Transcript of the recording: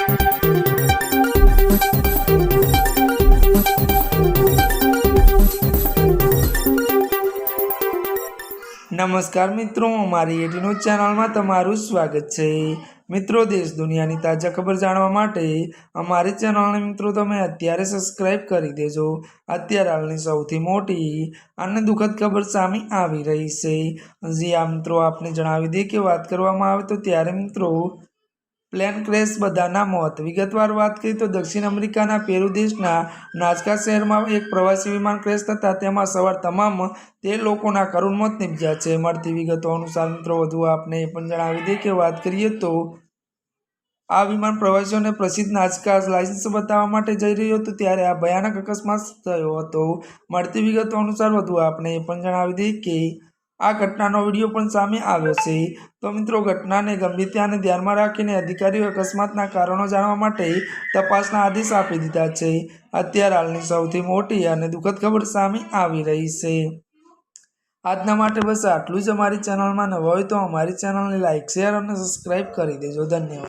नमस्कार मित्रों, अमारी एटी न्यूज चैनल में तमारुं स्वागत है। मित्रों, देश दुनिया की ताजा खबर जाणवा माटे अमारी चैनल ने मित्रों तमे अत्यारे सब्सक्राइब करी देजो। अत्यारे हालनी सौथी मोटी अने दुखद खबर सामे आवी रही है। जी आ मित्रों, आपने जणावी दे के बात करवामां आवे तो त्यारे मित्रों प्लेन क्रेश बधाना मौत। विगतवार बात करी तो दक्षिण अमेरिका पेरू देशना नाजका शहर में एक प्रवासी विमान क्रेश थता तेमां सवार तमाम 13 लोकोना करुण मौत निपज्या छे। मळती विगतो अनुसार मित्रों वधु आपने ए पण जणावी दे के बात करिए तो आ विमान प्रवासीओने प्रसिद्ध नाजका लाइसेंस बताववा माटे जई रह्युं हतुं त्यारे आ भयानक अकस्मात थयो हतो। मळती विगतो अनुसार वधु आपने ए पण जणावी दे के आ घटनानो विडियो पण सामे आव्यो छे। तो मित्रों, घटनाने गंभीरताने ध्यानमां राखीने अधिकारीओए अकस्मातना कारणो जाणवा माटे तपासना आदेश आपी दीधा छे। अत्यारे हालनी सौथी मोटी अने दुखद खबर सामे आवी रही छे। आजना माटे बस आटલું જ। અમારી ચેનલમાં નવા હોય તો અમારી ચેનલને લાઈક, શેર અને સબસ્ક્રાઇબ કરી દેજો। ધન્યવાદ।